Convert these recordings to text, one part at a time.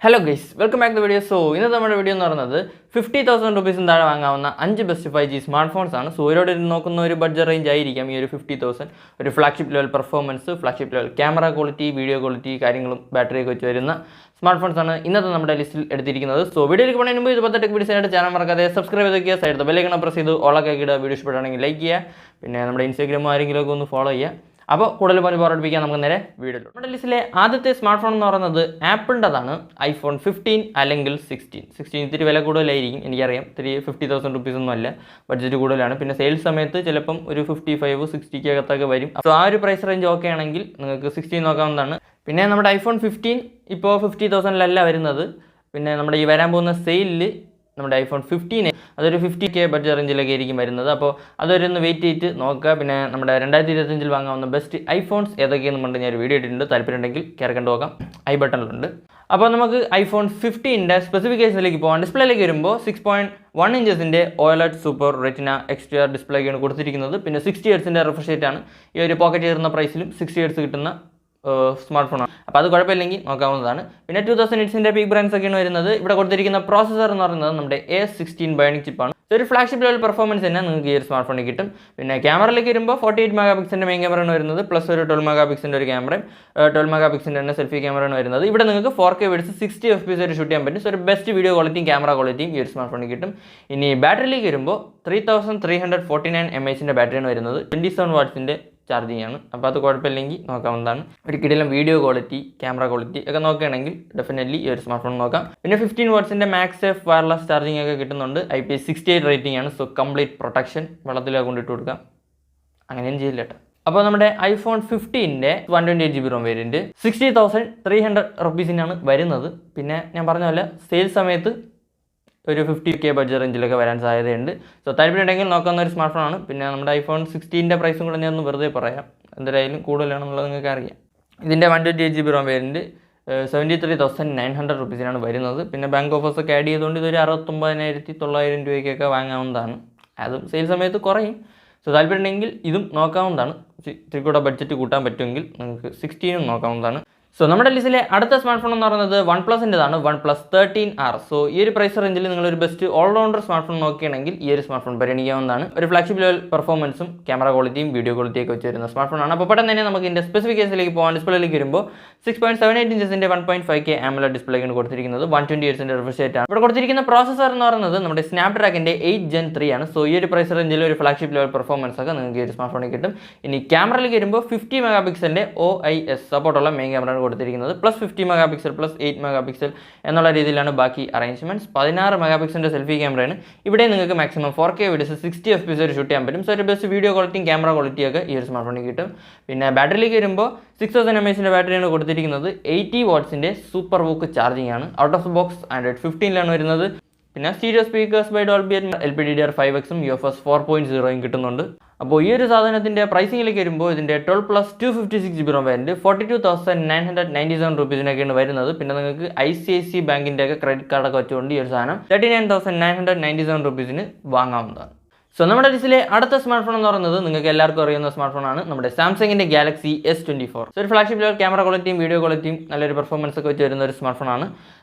Hello guys, welcome back to the video. So, in this video, we 50,000 rupees in the 5 best 5G smartphones. So, we have a budget range of 50,000. A flagship level performance, flagship level camera quality, video quality, battery smartphones. In this list, so video channel subscribe to the bell icon press all video like Instagram follow. അപ്പോൾ കൂടുതൽ പറഞ്ഞിരിക്കാൻ നമുക്ക് നേരെ video. നമ്മുടെ ലിസ്റ്റിലെ ആദ്യത്തെ smart phone എന്ന് പറയുന്നത് ആപ്പിളിൻ്റെതാണ് iPhone 15 അല്ലെങ്കിൽ 16 ഇത്തിരി വില കൂടുതലായിരിക്കും എനിക്കറിയാം. 50,000 റുപ്പീസ് ഒന്നും അല്ല, ബഡ്ജറ്റ് കൂടുതലാണ്. പിന്നെ സെയിൽസ് സമയത്ത് ചിലപ്പം ഒരു 55-60 അകത്തൊക്കെ വരും. സോ ആ ഒരു പ്രൈസ് റേഞ്ച് ഓക്കെ ആണെങ്കിൽ നിങ്ങൾക്ക് 16 നോക്കാവുന്നതാണ്. പിന്നെ നമ്മുടെ ഐഫോൺ 15 ഇപ്പോൾ 50,000 വരുന്നത്. പിന്നെ നമ്മുടെ ഈ വരാൻ പോകുന്ന സെയിലിൽ നമ്മുടെ ഐഫോൺ 15 അതൊരു 50K ബഡ്ജറ്റ് റേഞ്ചിലൊക്കെ ആയിരിക്കും വരുന്നത്. അപ്പോൾ അതൊരൊന്ന് വെയിറ്റ് ചെയ്തിട്ട് നോക്കുക. പിന്നെ നമ്മുടെ 2025 വാങ്ങാവുന്ന ബെസ്റ്റ് ഐഫോൺസ് ഏതൊക്കെയെന്ന് കൊണ്ട് ഞാൻ വീഡിയോ ഇട്ടിട്ടുണ്ട്. താല്പര്യം ഉണ്ടെങ്കിൽ കയറി കണ്ടു നോക്കാം, ഐ ബട്ടണിലുണ്ട്. അപ്പോൾ നമുക്ക് ഐഫോൺ 15ൻ്റെ സ്പെസിഫിക്കേഷനിലേക്ക് പോകാം. ഡിസ്പ്ലേയിലേക്ക് വരുമ്പോൾ 6.1 ഇഞ്ചസിൻ്റെ OLED സൂപ്പർ റെറ്റിന XDR ഡിസ്പ്ലേക്കാണ് കൊടുത്തിരിക്കുന്നത്. പിന്നെ 60 ഹെർട്സിൻ്റെ റിഫ്രഷ് റേറ്റാണ് ഈ ഒരു പോക്കറ്റ് ചേർന്ന പ്രൈസിലും 60 ഹെർട്സ് കിട്ടുന്ന സ്മാർട്ട് ഫോണാണ്. അപ്പോൾ അത് കുഴപ്പമില്ലെങ്കിൽ നോക്കാവുന്നതാണ്. പിന്നെ 2000 നിറ്റ്സിൻ്റെ പീക്ക് ബ്രാൻഡ്സ് ഒക്കെയാണ് വരുന്നത്. ഇവിടെ കൊടുത്തിരിക്കുന്ന പ്രോസസ്സർ എന്ന് പറയുന്നത് നമ്മുടെ A16 ബയോണിക് ചിപ്പാണ്. ഒരു ഫ്ലാഗ്ഷിപ്പ് ലെവൽ പെർഫോമൻസ് തന്നെ നിങ്ങൾക്ക് ഈ ഒരു സ്മാർട്ട് ഫോണിൽ കിട്ടും. പിന്നെ ക്യാമറയിലേക്ക് വരുമ്പോൾ 48 മെഗാ പിക്സലിൻ്റെ മെയിൻ ക്യാമറയാണ് വരുന്നത്. പ്ലസ് ഒരു 12 മെഗാ പിക്സലിൻ്റെ ഒരു ക്യാമറയും 12 മെഗാ പിക്സലിൻ്റെ തന്നെ സെൽഫി ക്യാമറയാണ് വരുന്നത്. ഇവിടെ നിങ്ങൾക്ക് 4K വീഡിയോസ് 60 FPS വരെ ഷൂട്ട് ചെയ്യാൻ പറ്റും. സോ ഒരു ബെസ്റ്റ് വീഡിയോ ക്വാളിറ്റിയും ക്യാമറ ക്വാളിറ്റിയും ഈ ഒരു സ്മാർട്ട് ഫോണിൽ കിട്ടും. ഇനി ബാറ്ററിയിലേക്ക് വരുമ്പോൾ 3349 mAh ബാറ്ററിയാണ് വരുന്നത്. 27 വാട്ട്സിൻ്റെ ചാർജിങ് ആണ്. അപ്പോൾ അത് കുഴപ്പമില്ലെങ്കിൽ നോക്കാവുന്നതാണ്. ഒരു കിടിലം വീഡിയോ ക്വാളിറ്റി ക്യാമറ ക്വാളിറ്റി ഒക്കെ നോക്കുകയാണെങ്കിൽ ഡെഫിനറ്റ്ലി ഈ ഒരു സ്മാർട്ട് ഫോൺ നോക്കാം. പിന്നെ 15 വാട്ട്സിൻ്റെ മാക്സേഫ് വയർലെസ് ചാർജിങ് ഒക്കെ കിട്ടുന്നുണ്ട്. IP68 റേറ്റിംഗ് ആണ്. സോ കംപ്ലീറ്റ് പ്രൊട്ടക്ഷൻ വെള്ളത്തിലൊക്കെ കൊണ്ടിട്ട് കൊടുക്കാം, അങ്ങനെയും ചെയ്യില്ല കേട്ടോ. അപ്പോൾ നമ്മുടെ ഐഫോൺ 15ൻ്റെ 128GB റോം വേരിയൻറ്റ് 60,300 റുപ്പീസിനാണ് വരുന്നത്. പിന്നെ ഞാൻ പറഞ്ഞ പോലെ സെയിൽ സമയത്ത് ഒരു 50K ബഡ്ജറ്റ് റേഞ്ചിലൊക്കെ വരാൻ സാധ്യതയുണ്ട്. സോ താല്പര്യം ഉണ്ടെങ്കിൽ നോക്കാവുന്ന ഒരു സ്മാർട്ട് ഫോണാണ്. പിന്നെ നമ്മുടെ ഐഫോൺ 16ൻ്റെ പ്രൈസും കൂടെ ഞാൻ ഒന്ന് വെറുതെ പറയാം, എന്തായാലും കൂടുതലാണെന്നുള്ളത് നിങ്ങൾക്ക് അറിയാം. ഇതിൻ്റെ 128GB റോം വേരിയൻറ്റ് 73,900 റുപ്പീസിനാണ് വരുന്നത്. പിന്നെ ബാങ്ക് ഓഫേഴ്സ് ഒക്കെ ആഡ് ചെയ്തുകൊണ്ട് ഇതൊരു 69,900 രൂപയ്ക്കൊക്കെ വാങ്ങാവുന്നതാണ്. അതും സെയിൽ സമയത്ത് കുറയും. സോ താല്പര്യം ഉണ്ടെങ്കിൽ ഇതും നോക്കാവുന്നതാണ്. ഇത്തിരി കൂടെ ബഡ്ജറ്റ് കൂട്ടാൻ പറ്റുമെങ്കിൽ നിങ്ങൾക്ക് 16 നോക്കാവുന്നതാണ്. സോ നമ്മുടെ ലിസ്റ്റിലെ അടുത്ത സ്മാർട്ട് ഫോൺ എന്ന് പറയുന്നത് OnePlusൻ്റെതാണ്, OnePlus 13R. സോ ഈ ഒരു പ്രൈസ് റേഞ്ചിൽ നിങ്ങളൊരു ബെസ്റ്റ് ഓൾറൗണ്ടർ സ്മാർട്ട് ഫോൺ നോക്കുകയാണെങ്കിൽ ഈ ഒരു സ്മാർട്ട് ഫോൺ പരിഗണിക്കാവുന്നതാണ്. ഒരു ഫ്ലാഗ്ഷിപ്പ് ലെവൽ പെർഫോമൻസും ക്യാമറ ക്വാളിറ്റിയും വീഡിയോ ക്വാളിറ്റിയൊക്കെ വെച്ച് വരുന്ന സ്മാർട്ട് ഫോണാണ്. അപ്പോൾ പെട്ടെന്ന് തന്നെ നമുക്ക് ഇതിൻ്റെ സ്പെസിഫിക്കേഷനിലേക്ക് പോകാൻ. ഡിസ്പ്ലേയിലേക്ക് വരുമ്പോൾ 6.78 ഇഞ്ചസിൻ്റെ 1.5K AMOLED ഡിസ്പ്ലേക്കാണ് കൊടുത്തിരിക്കുന്നത്. 120 ഹെർട്സിൻ്റെ റിഫ്രഷ് റേറ്റാണ്. ഇവിടെ കൊടുത്തിരിക്കുന്ന പ്രോസസ്സർ എന്ന് പറയുന്നത് നമ്മുടെ സ്നാപ്ഡ്രാഗൻ്റെ 8 Gen 3 ആണ്. സോ ഈ ഒരു പ്രൈസ് റേഞ്ചിൽ ഒരു ഫ്ലാഗ്ഷിപ്പ് ലെവൽ പെർഫോമൻസ് ഒക്കെ നിങ്ങൾക്ക് ഈ ഒരു സ്മാർട്ട് ഫോണിൽ കിട്ടും. ഇനി ക്യാമറയിലേക്ക് വരുമ്പോൾ 50 മെഗാ പിക്സലിൻ്റെ OIS സപ്പോർട്ടുള്ള മെയിൻ ക്യാമറയാണ് കൊടുത്തിരിക്കുന്നത്. Plus 50 mega pixel plus 8 mega pixel എന്നുള്ള രീതിയിലാണ് ബാക്കി അറേഞ്ച്മെൻറ്റ്സ്. 16 മെഗാ പിക്സലിൻ്റെ സെൽഫി ക്യാമറയാണ്. ഇവിടെ നിങ്ങൾക്ക് മാക്സിമം 4K വീഡിയോസ് 60 FPS വരെ ഷൂട്ട് ചെയ്യാൻ പറ്റും. സോ ഒരു ബെസ്റ്റ് വീഡിയോ ക്വാളിറ്റിയും ക്യാമറ ക്വാളിറ്റിയൊക്കെ ഈ ഒരു സ്മാർട്ട് ഫോണിൽ കിട്ടും. പിന്നെ ബാറ്ററിയിലേക്ക് വരുമ്പോൾ 6000 mAh ബാറ്ററിയാണ് കൊടുത്തിരിക്കുന്നത്. 80 വാട്ട്സിൻ്റെ സൂപ്പർ വൂക്ക് ചാർജിങ് ആണ്. ഔട്ട് ഓഫ് ബോക്സ് ആൻഡ്രോയിഡ് 15 വരുന്നത്. പിന്നെ സ്റ്റീരിയോ സ്പീക്കേഴ്സ് ബൈ ഡോൾബി LPDDR5Xും UFS 4.0 കിട്ടുന്നുണ്ട്. അപ്പോൾ ഈ ഒരു സാധനത്തിൻ്റെ പ്രൈസിങ്ങിലേക്ക് വരുമ്പോൾ ഇതിൻ്റെ 12+256GB റോം വേരിയൻറ്റ് 42,997 റുപ്പീസിനൊക്കെയാണ് വരുന്നത്. പിന്നെ നിങ്ങൾക്ക് ICICI ബാങ്കിൻ്റെ ഒക്കെ ക്രെഡിറ്റ് കാർഡൊക്കെ വെച്ചുകൊണ്ട് ഈ ഒരു സാധനം 39,997 റുപ്പീസിന് വാങ്ങാവുന്നതാണ്. സോ നമ്മുടെ ലിസ്റ്റിലെ അടുത്ത സ്മാർട്ട് ഫോൺ എന്ന് പറയുന്നത് നിങ്ങൾക്ക് എല്ലാവർക്കും അറിയുന്ന സ്മാർട്ട് ഫോണാണ്, നമ്മുടെ സാംസങ്ങിൻ്റെ Galaxy S24. സോ ഒരു ഫ്ലാഗ്ഷിപ്പ് ലെവൽ ക്യാമറ ക്വാളിറ്റിയും വീഡിയോ ക്വാളിറ്റിയും നല്ലൊരു പെർഫോമൻസ് ഒക്കെ വെച്ച് വരുന്ന ഒരു സ്മാർട്ട് ഫോണാണ്.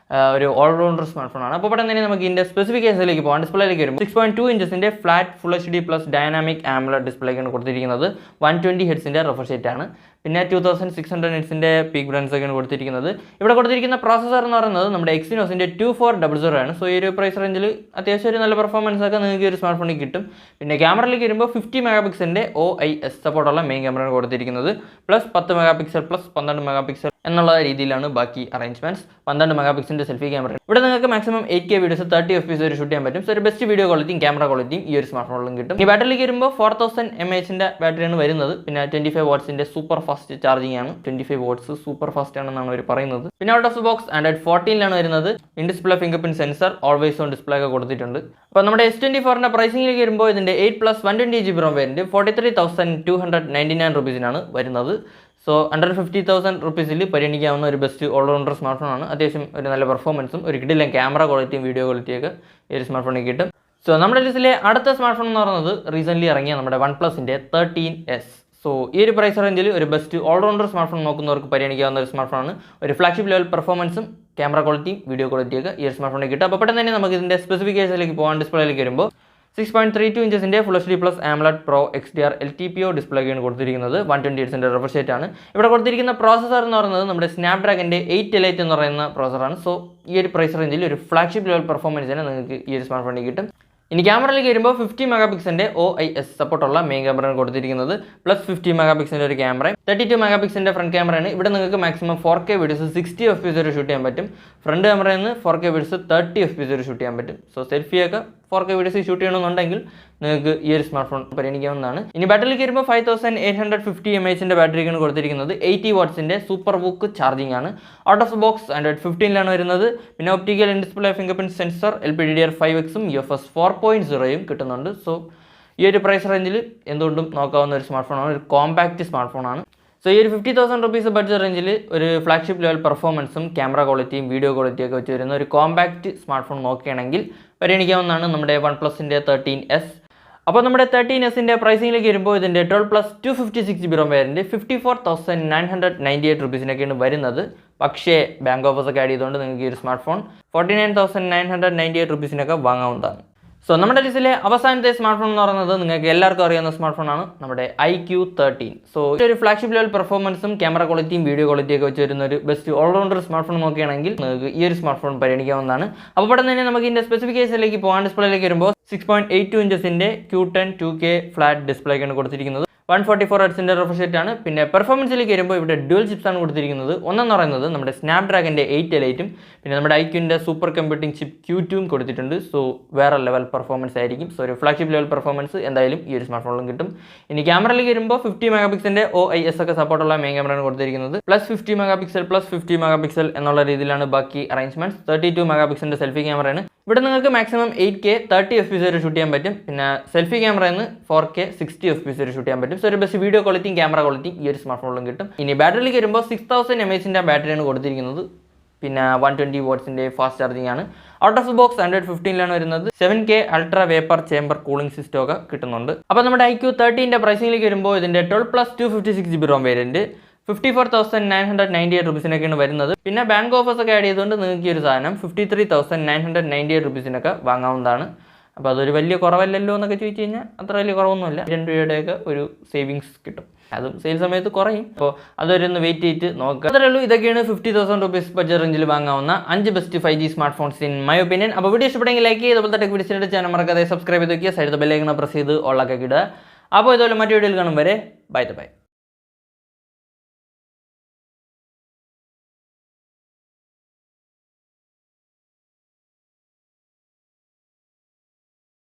ഒരു ഓൾറൗണ്ടർ സ്മാർട്ട് ഫോണാണ്. അപ്പോൾ പെട്ടെന്ന് തന്നെ നമുക്ക് ഇതിൻ്റെ സ്പെസിഫിക്കേഷനിലേക്ക് പോകാം. ഡിസ്പ്ലേയിലേക്ക് വരുമ്പോൾ 6.2 ഇഞ്ചസിൻ്റെ flat full HD plus dynamic AMOLED ഡിസ്പ്ലേക്കാണ് കൊടുത്തിരിക്കുന്നത്. 120 ഹെർട്സിൻ്റെ റിഫ്രഷ് റേറ്റാണ്. പിന്നെ 2600 നിറ്റ്സിൻ്റെ പീക്ക് ബ്രാൻഡ്സ് ഒക്കെയാണ് കൊടുത്തിരിക്കുന്നത്. ഇവിടെ കൊടുത്തിരിക്കുന്ന പ്രോസസ്സർ എന്ന് പറയുന്നത് നമ്മുടെ Exynosൻ്റെ 2400 ആണ്. സോ ഈ ഒരു പ്രൈസ് റേഞ്ചിൽ അത്യാവശ്യം ഒരു നല്ല പെർഫോമൻസ് ഒക്കെ നിങ്ങൾക്ക് ഒരു സ്മാർട്ട് ഫോണിൽ കിട്ടും. പിന്നെ ക്യാമറയിലേക്ക് വരുമ്പോൾ 50 മെഗാ പിക്സലിൻ്റെ OIS സപ്പോർട്ടുള്ള മെയിൻ ക്യാമറയാണ് കൊടുത്തിരിക്കുന്നത്. Plus 10 mega pixel plus 12 mega pixel എന്നുള്ള രീതിയിലാണ് ബാക്കി അറേഞ്ച്മെൻറ്റ്സ്. 12 മെഗാ പിക്സലിൻ്റെ സെൽഫി ക്യാമറ. ഇവിടെ നിങ്ങൾക്ക് മാക്സിമം 8K വീഡിയോസ് 30 FPS വരെ ഷൂട്ട് ചെയ്യാൻ പറ്റും. സോ ഒരു ബെസ്റ്റ് വീഡിയോ ക്വാളിറ്റിയും ക്യാമറ ക്വാളിറ്റിയും ഈ ഒരു സ്മാർട്ട് ഫോണിലും കിട്ടും. ഈ ബാറ്ററിയിലേക്ക് വരുമ്പോൾ 4000 mAh ബാറ്ററിയാണ് വരുന്നത്. പിന്നെ 25 വാട്ട്സിൻ്റെ സൂപ്പർ ഫാസ്റ്റ് ചാർജിങ് ആണ്. 25 വാട്ട്സ് സൂപ്പർ ഫാസ്റ്റ് ആണെന്നാണ് അവർ പറയുന്നത്. പിന്നെ ഔട്ട് ഓഫ് ബോക്സ് ആൻഡ്രോയിഡ് 14 വരുന്നത്. In display finger print sensor, always on display ഒക്കെ കൊടുത്തിട്ടുണ്ട്. അപ്പോൾ നമ്മുടെ S24ൻ്റെ പ്രൈസിങ്ങിലേക്ക് വരുമ്പോൾ ഇതിൻ്റെ 8+120GB റോം വേരിയൻറ്റ് 43,299 റുപ്പീസിനാണ് വരുന്നത്. സോ അണ്ടർ 50,000 റുപ്പീസിൽ പരിഗണിക്കാവുന്ന ഒരു ബെസ്റ്റ് ഓൾറൗണ്ടർ സ്മാർട്ട് ഫോണാണ്. അത്യാവശ്യം ഒരു നല്ല പെർഫോമൻസും ഒരു കിടിലൻ ക്യാമറ ക്വാളിറ്റിയും വീഡിയോ ക്വാളിറ്റിയൊക്കെ ഈ ഒരു സ്മാർട്ട് ഫോണിൽ കിട്ടും. സോ നമ്മുടെ ലിസ്റ്റിലെ അടുത്ത സ്മാർട്ട് ഫോൺ എന്ന് പറയുന്നത് റീസെൻ്റ്ലി ഇറങ്ങിയ നമ്മുടെ OnePlusൻ്റെ 13S. സോ ഈ ഒരു പ്രൈസ് റേഞ്ചിൽ ഒരു ബെസ്റ്റ് ഓൾറൗണ്ടർ സ്മാർട്ട് ഫോൺ നോക്കുന്നവർക്ക് പരിഗണിക്കാവുന്ന ഒരു സ്മാർട്ട് ഫോണാണ്. ഒരു ഫ്ലാഗ്ഷിപ്പ് ലെവൽ പെർഫോമൻസും ക്യാമറ ക്വാളിറ്റി വീഡിയോ ക്വാളിറ്റിയൊക്കെ ഈ ഒരു സ്മാർട്ട് ഫോണിൽ കിട്ടും. അപ്പോൾ പെട്ടെന്ന് തന്നെ നമുക്ക് ഇതിൻ്റെ സ്പെസിഫിക്കേഷനിലേക്ക് പോകാൻ ഡിസ്പ്ലേയിലേക്ക് വരുമ്പോൾ 6.32 ഇഞ്ചസിൻ്റെ full HD plus AMOLED Pro XDR LTPO ഡിസ്പ്ലേക്കാണ് കൊടുത്തിരിക്കുന്നത്. 120 Hz റിഫ്രഷ് റേറ്റ് ആണ്. ഇവിടെ കൊടുത്തിരിക്കുന്ന പ്രോസസ്സർ എന്ന് പറയുന്നത് നമ്മുടെ സ്നാപ്ഡ്രാഗൻ്റെ 8 Elite എന്ന് പറയുന്ന പ്രോസസ്സറാണ്. സോ ഈ ഒരു പ്രൈസ് റേഞ്ചിൽ ഒരു ഫ്ലാഗ്ഷിപ്പ് ലെവൽ പെർഫോമൻസ് തന്നെ നിങ്ങൾക്ക് ഈ ഒരു സ്മാർട്ട് ഫോണിൽ കിട്ടും. ഇനി ക്യാമറയിലേക്ക് വരുമ്പോൾ 50 മെഗാപിക്സലിൻ്റെ OIS സപ്പോർട്ടുള്ള മെയിൻ ക്യാമറയാണ് കൊടുത്തിരിക്കുന്നത്. പ്ലസ് 50 മെഗാപിക്സലിൻ്റെ ഒരു ക്യാമറയും 32 മെഗാപിക്സലിൻ്റെ ഫ്രണ്ട് ക്യാമറയാണ്. ഇവിടെ നിങ്ങൾക്ക് മാക്സിമം 4K വീഡിയോസ് 60 FPS വരെ ഷൂട്ട് ചെയ്യാൻ പറ്റും. ഫ്രണ്ട് ക്യാമറയിൽ നിന്ന് 4K വീഡിയോസ് 30 FPS വരെ ഷൂട്ട് ചെയ്യാൻ പറ്റും. സോ സെൽഫിയൊക്കെ 4K വീഡിയോസ് ഷൂട്ട് ചെയ്യണമെന്നുണ്ടെങ്കിൽ നിങ്ങൾക്ക് ഈ ഒരു സ്മാർട്ട് ഫോൺ പരിഗണിക്കാവുന്നതാണ്. ഇനി ബാറ്ററിയിലേക്ക് വരുമ്പോൾ 5850 mAh ബാറ്ററിക്കാണ് കൊടുത്തിരിക്കുന്നത്. 80 വാട്ട്സിൻ്റെ സൂപ്പർ ബുക്ക് ചാർജിങ് ആണ്. ഔട്ട് ഓഫ് ബോക്സ് Android 15 വരുന്നത്. പിന്നെ optical in display finger print sensor LPDDR5Xും UFS 4.0യും കിട്ടുന്നുണ്ട്. സോ ഈ ഒരു പ്രൈസ് റേഞ്ചിൽ എന്തുകൊണ്ടും നോക്കാവുന്ന ഒരു സ്മാർട്ട് ഫോണാണ്, ഒരു കോമ്പാക്റ്റ് സ്മാർട്ട് ഫോണാണ്. സോ ഈ ഒരു 50,000 rupees ബഡ്ജറ്റ് റേഞ്ചിൽ ഒരു ഫ്ലാഗ്ഷിപ്പ് ലെവൽ പെർഫോമൻസും ക്യാമറ ക്വാളിറ്റിയും വീഡിയോ ക്വാളിറ്റിയൊക്കെ വെച്ച് വരുന്ന ഒരു കോമ്പാക്റ്റ് സ്മാർട്ട് ഫോൺ നോക്കുകയാണെങ്കിൽ പരിഗണിക്കാവുന്നതാണ് നമ്മുടെ OnePlusൻ്റെ 13S. അപ്പോൾ നമ്മുടെ 13Sൻ്റെ പ്രൈസിംഗിലേക്ക് വരുമ്പോൾ ഇതിൻ്റെ 12+ 256GB ROM വേരിയൻറ്റ് 54,998 rupeesനൊക്കെയാണ് വരുന്നത്. പക്ഷേ ബാങ്ക് ഓഫേഴ്സൊക്കെ ആഡ് ചെയ്തുകൊണ്ട് നിങ്ങൾക്ക് ഈ ഒരു സ്മാർട്ട് ഫോൺ 49,998 rupeesനൊക്കെ വാങ്ങാവുന്നതാണ്. സോ നമ്മുടെ ലിസ്റ്റിലെ അവസാനത്തെ സ്മാർട്ട് ഫോൺ എന്ന് പറയുന്നത് നിങ്ങൾക്ക് എല്ലാവർക്കും അറിയാവുന്ന സ്മാർട്ട് ഫോണാണ്, നമ്മുടെ iQOO 13. സോ ഒരു ഫ്ലാഗ്ഷിപ്പ് ലെവൽ പെർഫോമൻസും ക്യാമറ ക്വാളിറ്റിയും വീഡിയോ ക്വാളിറ്റിയൊക്കെ വെച്ച് വരുന്ന ഒരു ബെസ്റ്റ് ഓൾറൗണ്ടർ സ്മാർട്ട് ഫോൺ നോക്കുകയാണെങ്കിൽ നിങ്ങൾക്ക് ഈ ഒരു സ്മാർട്ട് ഫോൺ പരിഗണിക്കാവുന്നതാണ്. അപ്പോൾ പെട്ടെന്ന് തന്നെ നമുക്ക് ഇതിൻ്റെ സ്പെസിഫിക്കേഷനിലേക്ക് പോകാൻ ഡിസ്പ്ലേയിലേക്ക് വരുമ്പോൾ 6.82 ഇഞ്ചസിൻ്റെ Q10 2K ഫ്ലാറ്റ് ഡിസ്പ്ലേക്കാണ് കൊടുത്തിരിക്കുന്നത്. 144 Hz റിഫ്രഷ് റേറ്റ് ആണ്. പിന്നെ പെർഫോമൻസിലേക്ക് വരുമ്പോൾ ഇവിടെ ഡ്യുവൽ ചിപ്സ് ആണ് കൊടുത്തിരിക്കുന്നത്. ഒന്നെന്ന് പറയുന്നത് നമ്മുടെ സ്നാപ്ഡ്രാഗൻ്റെ 8 Eliteഉം പിന്നെ നമ്മുടെ iQൻ്റെ സൂപ്പർ കമ്പ്യൂട്ടിംഗ് ചിപ്പ് Q2ഉം കൊടുത്തിട്ടുണ്ട്. സോ വേറെ ലെവൽ പെർഫോമൻസ് ആയിരിക്കും. സോ ഒരു ഫ്ലാഗ്ഷിപ്പ് ലെവൽ പെർഫോമൻസ് എന്തായാലും ഈ ഒരു സ്മാർട്ട് ഫോണിലും കിട്ടും. ഇനി ക്യാമറയിലേക്ക് വരുമ്പോൾ 50 മെഗാപിക്സലിൻ്റെ OIS ഒക്കെ സപ്പോർട്ടുള്ള മെയിൻ ക്യാമറയാണ് കൊടുത്തിരിക്കുന്നത്. പ്ലസ് 50 മെഗാപിക്സൽ പ്ലസ് 50 മെഗാപിക്സൽ എന്നുള്ള രീതിയിലാണ് ബാക്കി അറേഞ്ച്മെന്റ്സ്. 32 മെഗാപിക്സലിൻ്റെ സെൽഫി ക്യാമറയാണ്. ഇവിടെ നിങ്ങൾക്ക് മാക്സിമം 8K 30 FPS വരെ ഷൂട്ട് ചെയ്യാൻ പറ്റും. പിന്നെ സെൽഫി ക്യാമറയിൽ നിന്ന് 4K 60 FPS വരെ ഷൂട്ട് ചെയ്യാൻ പറ്റും. സോ ഒരു ബെസ്റ്റ് വീഡിയോ ക്വാളിറ്റിയും ക്യാമറ ക്വാളിറ്റിയും ഈ ഒരു സ്മാർട്ട് ഫോണിലും കിട്ടും. ഇനി ബാറ്ററിയിലേക്ക് വരുമ്പോൾ 6000 mAhൻ്റെ ബാറ്ററിയാണ് കൊടുത്തിരിക്കുന്നത്. പിന്നെ 120 വാട്ട്സിൻ്റെ ഫാസ്റ്റ് ചാർജിങ് ആണ്. ഔട്ട് ഓഫ് ബോക്സ് Android 15 വരുന്നത്. 7K ultra vapour chamber cooling system ഒക്കെ കിട്ടുന്നുണ്ട്. അപ്പോൾ നമ്മുടെ iQOO 13ൻ്റെ പ്രൈസിംഗിലേക്ക് വരുമ്പോൾ ഇതിൻ്റെ 12+ 256GB ROM വേരിയൻറ്റ് 54,998 rupeesനൊക്കെയാണ് വരുന്നത്. പിന്നെ ബാങ്ക് ഓഫേഴ്സ് ഒക്കെ ആഡ് ചെയ്തുകൊണ്ട് നിങ്ങൾക്ക് ഈ ഒരു സാധനം 53,998 rupeesനൊക്കെ വാങ്ങാവുന്നതാണ്. അപ്പോൾ അതൊരു വലിയ കുറവല്ലല്ലോ എന്നൊക്കെ ചോദിച്ചു കഴിഞ്ഞാൽ അത്ര വലിയ കുറവൊന്നുമില്ല. 2 രൂപയുടെയൊക്കെ ഒരു സേവിങ്സ് കിട്ടും. അതും സെയിൽ സമയത്ത് കുറയും. അപ്പോൾ അതൊരൊന്ന് വെയിറ്റ് ചെയ്തിട്ട് നോക്കുക. അത്രേ ഉള്ളൂ. ഇതൊക്കെയാണ് 50,000 rupees ബഡ്ജറ്റ് റേഞ്ചിൽ വാങ്ങാവുന്ന 5 best 5G smart phones in my opinion. അപ്പോൾ വീഡിയോ ഇഷ്ടപ്പെടുമെങ്കിൽ ലൈക്ക് ചെയ്ത് അതുപോലെ ടെക് വീഡിയോസിൻ്റെ ചാനൽ മറക്കാതെ സബ്സ്ക്രൈബ് ചെയ്ത് നോക്കിയാൽ സൈഡ് ബെല്ലൈക്കൺ പ്രസ് ചെയ്ത് ഓളാക്കി ഇടുക. അപ്പോൾ ഇതുപോലെ മറ്റു വീഡിയോയിൽ കാണും വരെ ബൈ.